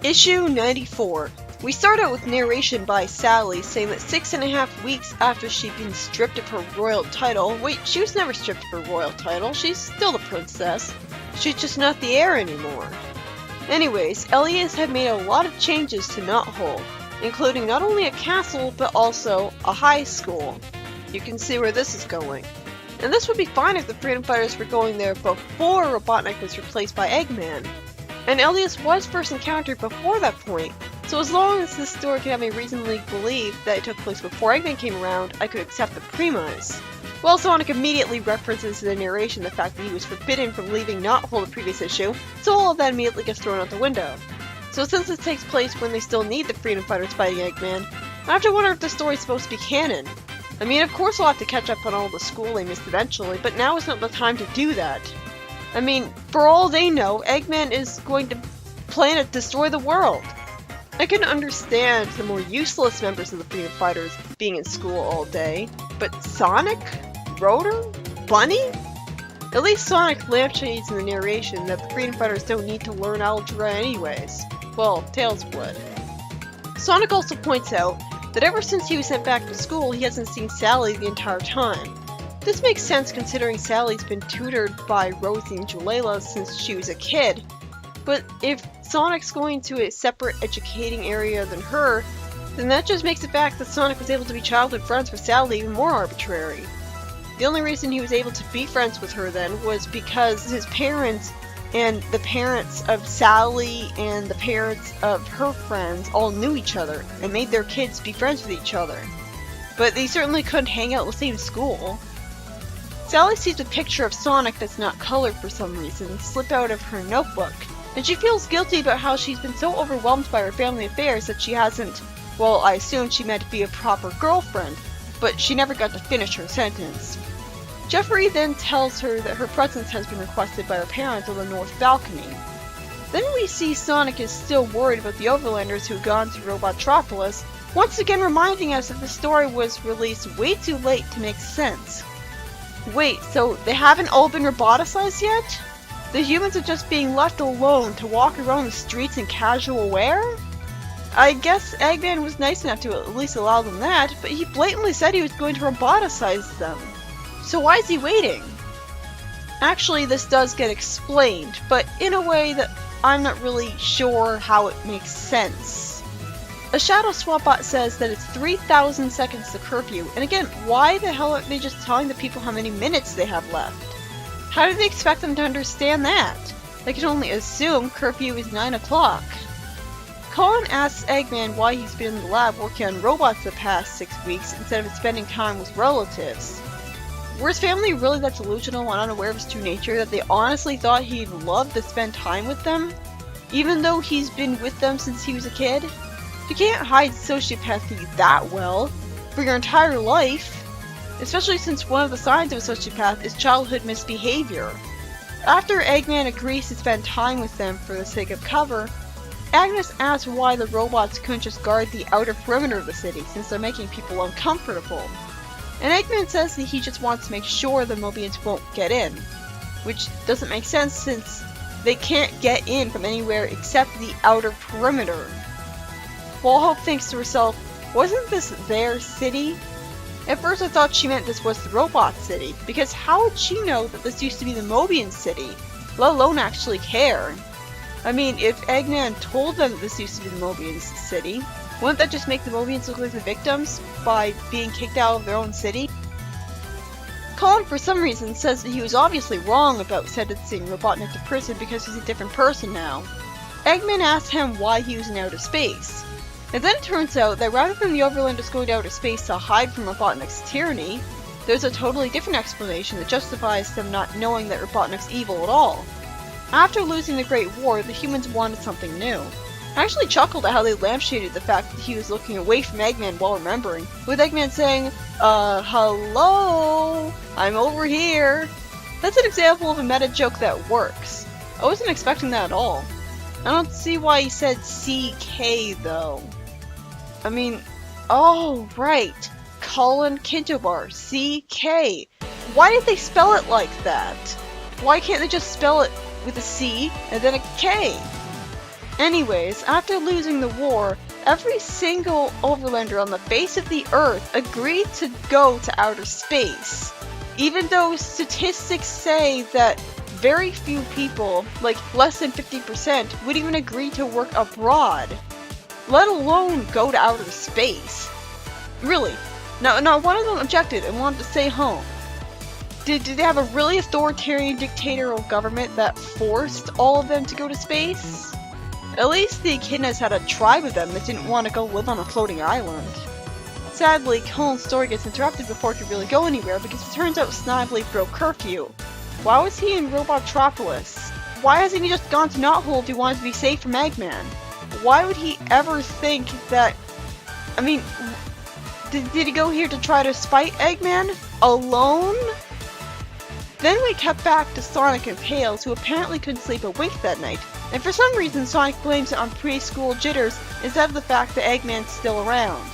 Issue 94. We start out with narration by Sally saying that 6.5 weeks after she'd been stripped of her royal title— wait, she was never stripped of her royal title, she's still the princess. She's just not the heir anymore. Anyways, Elias had made a lot of changes to Knothole, including not only a castle, but also a high school. You can see where this is going. And this would be fine if the freedom fighters were going there before Robotnik was replaced by Eggman. And Elias was first encountered before that point, so as long as this story can have me reasonably believe that it took place before Eggman came around, I could accept the premise. Well, Sonic immediately references in the narration the fact that he was forbidden from leaving Knothole the previous issue, so all of that immediately gets thrown out the window. So since this takes place when they still need the freedom fighters fighting Eggman, I have to wonder if the story's supposed to be canon. I mean, of course we'll have to catch up on all the school they missed eventually, but now is not the time to do that. I mean, for all they know, Eggman is going to plan to destroy the world. I can understand the more useless members of the freedom fighters being in school all day, but Sonic? Rotor? Bunny? At least Sonic lampshades in the narration that the freedom fighters don't need to learn algebra anyways. Well, Tails would. Sonic also points out that ever since he was sent back to school, he hasn't seen Sally the entire time. This makes sense considering Sally's been tutored by Rosie and Jalala since she was a kid, but if Sonic's going to a separate educating area than her, then that just makes the fact that Sonic was able to be childhood friends with Sally even more arbitrary. The only reason he was able to be friends with her then was because his parents and the parents of Sally and the parents of her friends all knew each other and made their kids be friends with each other. But they certainly couldn't hang out in the same school. Sally sees a picture of Sonic that's not colored for some reason slip out of her notebook, and she feels guilty about how she's been so overwhelmed by her family affairs that she hasn't— well, I assume she meant to be a proper girlfriend, but she never got to finish her sentence. Jeffrey then tells her that her presence has been requested by her parents on the north balcony. Then we see Sonic is still worried about the Overlanders who've gone to Robotropolis, once again reminding us that the story was released way too late to make sense. Wait, so they haven't all been roboticized yet? The humans are just being left alone to walk around the streets in casual wear? I guess Eggman was nice enough to at least allow them that, but he blatantly said he was going to roboticize them. So why is he waiting? Actually, this does get explained, but in a way that I'm not really sure how it makes sense. A Shadow Swap bot says that it's 3,000 seconds to curfew, and again, why the hell aren't they just telling the people how many minutes they have left? How do they expect them to understand that? They can only assume curfew is 9 o'clock. Colin asks Eggman why he's been in the lab working on robots the past 6 weeks instead of spending time with relatives. Were his family really that delusional and unaware of his true nature that they honestly thought he'd love to spend time with them? Even though he's been with them since he was a kid? You can't hide sociopathy that well for your entire life, especially since one of the signs of a sociopath is childhood misbehavior. After Eggman agrees to spend time with them for the sake of cover, Agnes asks why the robots couldn't just guard the outer perimeter of the city since they're making people uncomfortable. And Eggman says that he just wants to make sure the Mobians won't get in, which doesn't make sense since they can't get in from anywhere except the outer perimeter. Well, Hope thinks to herself, wasn't this their city? At first I thought she meant this was the robot city, because how would she know that this used to be the Mobian city, let alone actually care? I mean, if Eggman told them that this used to be the Mobian city, wouldn't that just make the Mobians look like the victims by being kicked out of their own city? Colin, for some reason, says that he was obviously wrong about sentencing Robotnik to prison because he's a different person now. Eggman asks him why he was in outer space. And then it turns out that rather than the Overlanders going to outer space to hide from Robotnik's tyranny, there's a totally different explanation that justifies them not knowing that Robotnik's evil at all. After losing the Great War, the humans wanted something new. I actually chuckled at how they lampshaded the fact that he was looking away from Eggman while remembering, with Eggman saying, hello? I'm over here. That's an example of a meta joke that works. I wasn't expecting that at all. I don't see why he said CK though. I mean, oh right, Colin Kintobar, CK. Why did they spell it like that? Why can't they just spell it with a C and then a K? Anyways, after losing the war, every single Overlander on the face of the Earth agreed to go to outer space. Even though statistics say that very few people, like less than 50%, would even agree to work abroad, let alone go to outer space. Really. Now one of them objected and wanted to stay home. Did they have a really authoritarian dictatorial government that forced all of them to go to space? At least the Echidnas had a tribe of them that didn't want to go live on a floating island. Sadly, Colin's story gets interrupted before it could really go anywhere because it turns out Snidely broke curfew. Why was he in Robotropolis? Why hasn't he just gone to Knothole if he wanted to be safe from Eggman? Why would he ever think that... I mean, did he go here to try to spite Eggman? Alone? Then we cut back to Sonic and Tails, who apparently couldn't sleep a wink that night, and for some reason Sonic blames it on preschool jitters instead of the fact that Eggman's still around.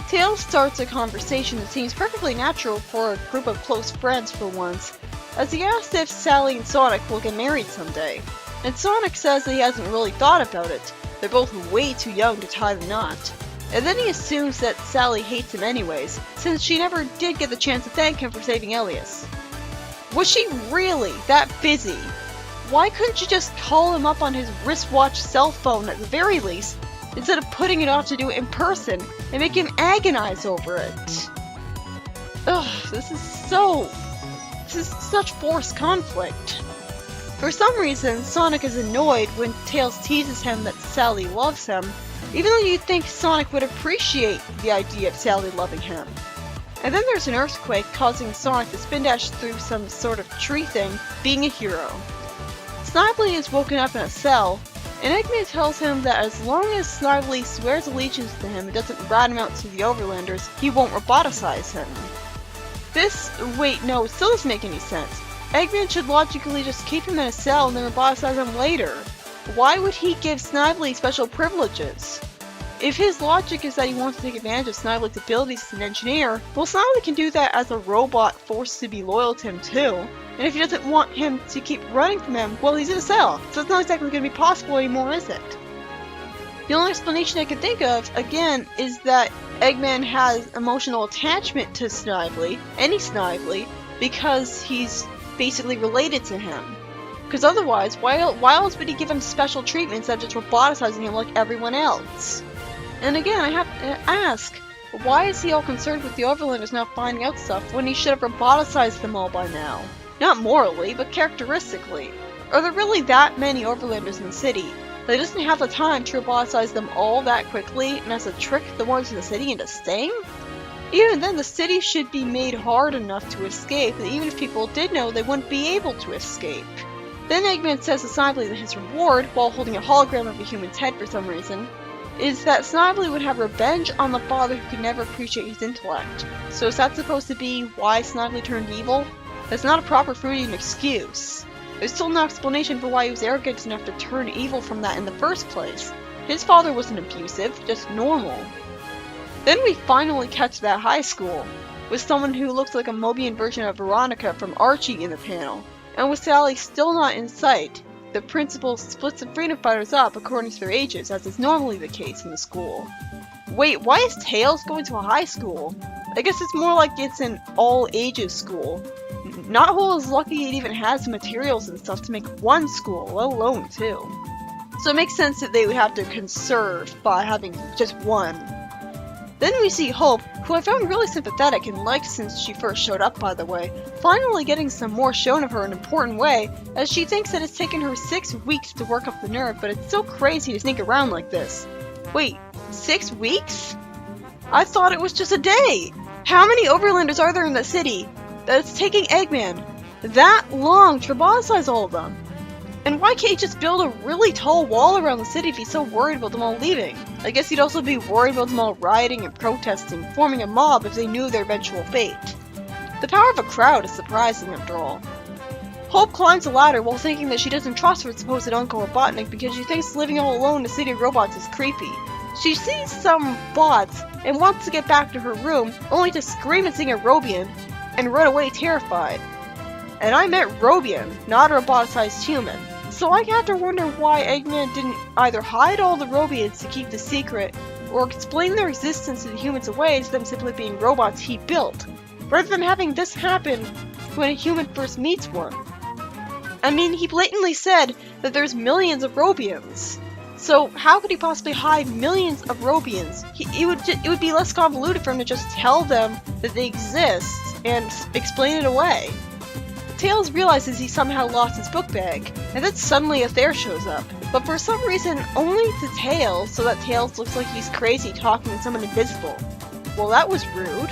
Tails starts a conversation that seems perfectly natural for a group of close friends for once, as he asks if Sally and Sonic will get married someday, and Sonic says that he hasn't really thought about it. They're both way too young to tie the knot. And then he assumes that Sally hates him anyways, since she never did get the chance to thank him for saving Elias. Was she really that busy? Why couldn't she just call him up on his wristwatch cell phone at the very least, instead of putting it off to do it in person and make him agonize over it? Ugh, this is such forced conflict. For some reason, Sonic is annoyed when Tails teases him that Sally loves him, even though you'd think Sonic would appreciate the idea of Sally loving him. And then there's an earthquake causing Sonic to spin dash through some sort of tree thing, being a hero. Snidely is woken up in a cell, and Eggman tells him that as long as Snidely swears allegiance to him and doesn't rat him out to the Overlanders, he won't roboticize him. Wait, no, it still doesn't make any sense. Eggman should logically just keep him in a cell and then roboticize him later. Why would he give Snidely special privileges? If his logic is that he wants to take advantage of Snidely's abilities as an engineer, well, Snidely can do that as a robot forced to be loyal to him too. And if he doesn't want him to keep running from him, well, he's in a cell, so it's not exactly going to be possible anymore, is it? The only explanation I can think of, again, is that Eggman has emotional attachment to Snidely, any Snidely, because he's basically related to him. Because otherwise, why else would he give him special treatment instead of just roboticizing him like everyone else? And again, I have to ask, why is he all concerned with the Overlanders not finding out stuff when he should have roboticized them all by now? Not morally, but characteristically. Are there really that many Overlanders in the city that he doesn't have the time to roboticize them all that quickly and has to trick the ones in the city into staying? Even then, the city should be made hard enough to escape that even if people did know, they wouldn't be able to escape. Then Eggman says to Snidely that his reward, while holding a hologram of a human's head for some reason, is that Snidely would have revenge on the father who could never appreciate his intellect. So is that supposed to be why Snidely turned evil? That's not a proper Freudian excuse. There's still no explanation for why he was arrogant enough to turn evil from that in the first place. His father wasn't abusive, just normal. Then we finally catch that high school, with someone who looks like a Mobian version of Veronica from Archie in the panel. And with Sally still not in sight, the principal splits the freedom fighters up according to their ages, as is normally the case in the school. Wait, why is Tails going to a high school? I guess it's more like it's an all-ages school. Knothole is lucky it even has the materials and stuff to make one school, let alone two. So it makes sense that they would have to conserve by having just one. Then we see Hope, who I found really sympathetic and liked since she first showed up, by the way, finally getting some more shown of her in an important way, as she thinks that it's taken her 6 weeks to work up the nerve, but it's so crazy to sneak around like this. Wait, 6 weeks? I thought it was just a day! How many Overlanders are there in the city that it's taking Eggman that long to roboticize all of them? And why can't he just build a really tall wall around the city if he's so worried about them all leaving? I guess he'd also be worried about them all rioting and protesting, forming a mob if they knew their eventual fate. The power of a crowd is surprising after all. Hope climbs the ladder while thinking that she doesn't trust her supposed Uncle Robotnik because she thinks living all alone in a city of robots is creepy. She sees some bots and wants to get back to her room, only to scream and sing a Robian and run away terrified. And I meant Robian, not a roboticized human. So I have to wonder why Eggman didn't either hide all the Robians to keep the secret, or explain their existence to the humans away as them simply being robots he built, rather than having this happen when a human first meets one. I mean, he blatantly said that there's millions of Robians. So how could he possibly hide millions of Robians? It would be less convoluted for him to just tell them that they exist and explain it away. Tails realizes he somehow lost his book bag, and then suddenly Athair shows up. But for some reason, only to Tails, so that Tails looks like he's crazy talking to someone invisible. Well, that was rude.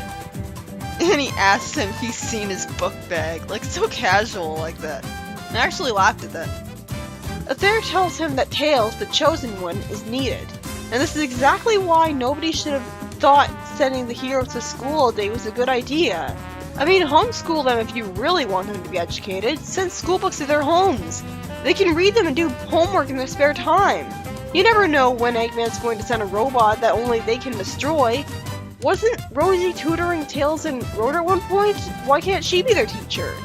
And he asks him if he's seen his book bag, like so casual like that. I actually laughed at that. Athair tells him that Tails, the chosen one, is needed. And this is exactly why nobody should have thought sending the heroes to school all day was a good idea. I mean, homeschool them if you really want them to be educated. Send schoolbooks to their homes. They can read them and do homework in their spare time. You never know when Eggman's going to send a robot that only they can destroy. Wasn't Rosie tutoring Tails and Rotor at one point? Why can't she be their teacher?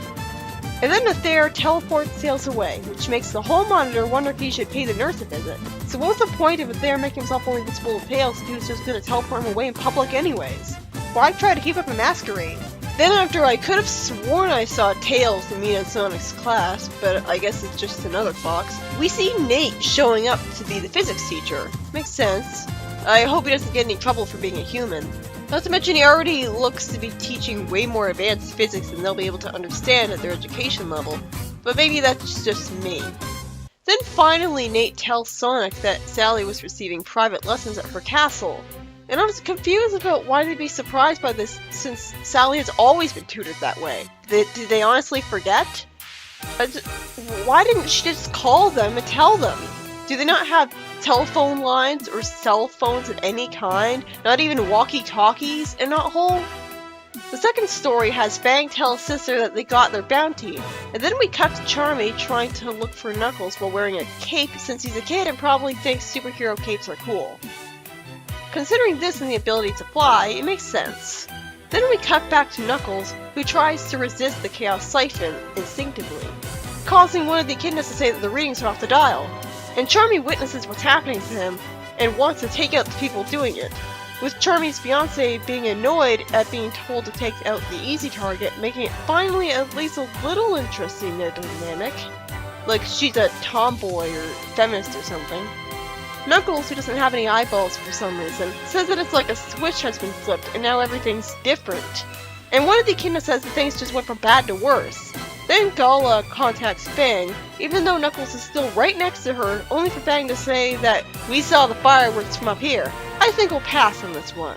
And then Athair teleports Tails away, which makes the hall monitor wonder if he should pay the nurse a visit. So what was the point of Athair making himself only visible to Tails if he was just going to teleport him away in public anyways? Why try to keep up a masquerade? Then after I could have sworn I saw Tails in Mina and Sonic's class, but I guess it's just another fox, we see Nate showing up to be the physics teacher. Makes sense. I hope he doesn't get any trouble for being a human. Not to mention he already looks to be teaching way more advanced physics than they'll be able to understand at their education level. But maybe that's just me. Then finally Nate tells Sonic that Sally was receiving private lessons at her castle. And I was confused about why they'd be surprised by this, since Sally has always been tutored that way. Did they honestly forget? Why didn't she just call them and tell them? Do they not have telephone lines or cell phones of any kind? Not even walkie-talkies in Knothole? The second story has Fang tell his sister that they got their bounty, and then we cut to Charmy trying to look for Knuckles while wearing a cape since he's a kid and probably thinks superhero capes are cool. Considering this and the ability to fly, it makes sense. Then we cut back to Knuckles, who tries to resist the Chaos Siphon instinctively, causing one of the echidnas to say that the readings are off the dial. And Charmy witnesses what's happening to him and wants to take out the people doing it, with Charmy's fiancé being annoyed at being told to take out the easy target, making it finally at least a little interesting their dynamic. Like she's a tomboy or feminist or something. Knuckles, who doesn't have any eyeballs for some reason, says that it's like a switch has been flipped and now everything's different. And one of the echidnas says that things just went from bad to worse. Then Gala contacts Fang, even though Knuckles is still right next to her, only for Fang to say that we saw the fireworks from up here. I think we'll pass on this one.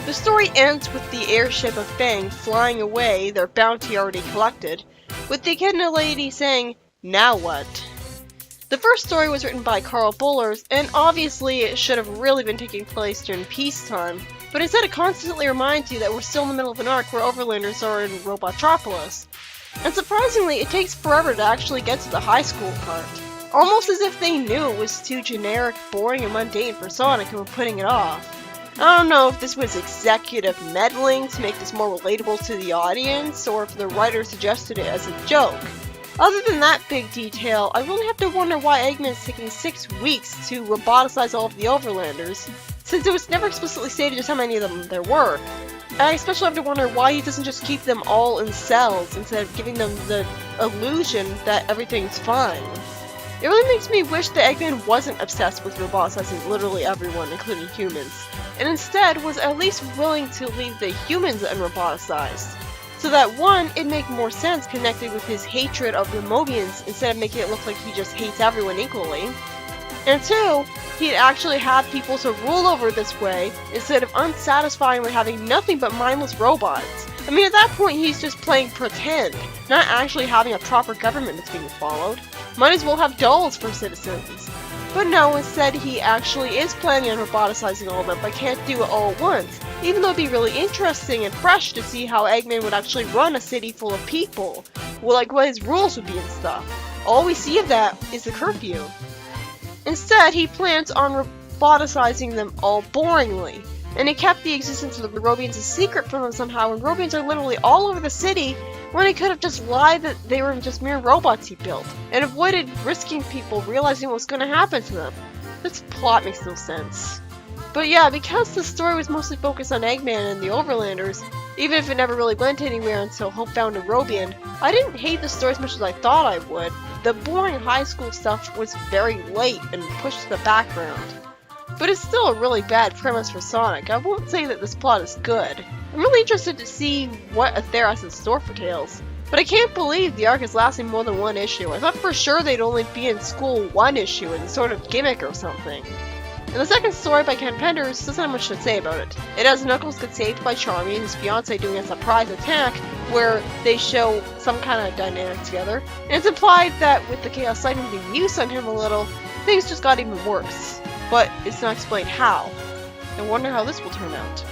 The story ends with the airship of Fang flying away, their bounty already collected, with the echidna lady saying, "Now what?" The first story was written by Carl Bullers, and obviously it should have really been taking place during peacetime, but instead it constantly reminds you that we're still in the middle of an arc where Overlanders are in Robotropolis. And surprisingly, it takes forever to actually get to the high school part. Almost as if they knew it was too generic, boring, and mundane for Sonic and were putting it off. I don't know if this was executive meddling to make this more relatable to the audience, or if the writer suggested it as a joke. Other than that big detail, I really have to wonder why Eggman's taking 6 weeks to roboticize all of the Overlanders, since it was never explicitly stated just how many of them there were. I especially have to wonder why he doesn't just keep them all in cells instead of giving them the illusion that everything's fine. It really makes me wish that Eggman wasn't obsessed with roboticizing literally everyone, including humans, and instead was at least willing to leave the humans unroboticized. So that one, it'd make more sense connected with his hatred of the Mobians instead of making it look like he just hates everyone equally. And two, he'd actually have people to rule over this way instead of unsatisfyingly having nothing but mindless robots. I mean, at that point he's just playing pretend, not actually having a proper government that's being followed. Might as well have dolls for citizens. But no, instead he actually is planning on roboticizing all of them, but can't do it all at once. Even though it'd be really interesting and fresh to see how Eggman would actually run a city full of people. Well, like what his rules would be and stuff. All we see of that is the curfew. Instead, he plans on roboticizing them all boringly. And he kept the existence of the Robians a secret from them somehow, and Robians are literally all over the city, when he could have just lied that they were just mere robots he built, and avoided risking people realizing what was going to happen to them. This plot makes no sense. But yeah, because the story was mostly focused on Eggman and the Overlanders, even if it never really went anywhere until Hope found Aerobian, I didn't hate the story as much as I thought I would. The boring high school stuff was very late and pushed to the background. But it's still a really bad premise for Sonic. I won't say that this plot is good. I'm really interested to see what Aether has in store for Tails. But I can't believe the arc is lasting more than one issue. I thought for sure they'd only be in school one issue as a sort of gimmick or something. And the second story by Ken Penders doesn't have much to say about it. It has Knuckles get saved by Charmy and his fiancée doing a surprise attack where they show some kind of dynamic together. And it's implied that with the Chaos Lightning being used on him a little, things just got even worse. But it's not explained how. I wonder how this will turn out.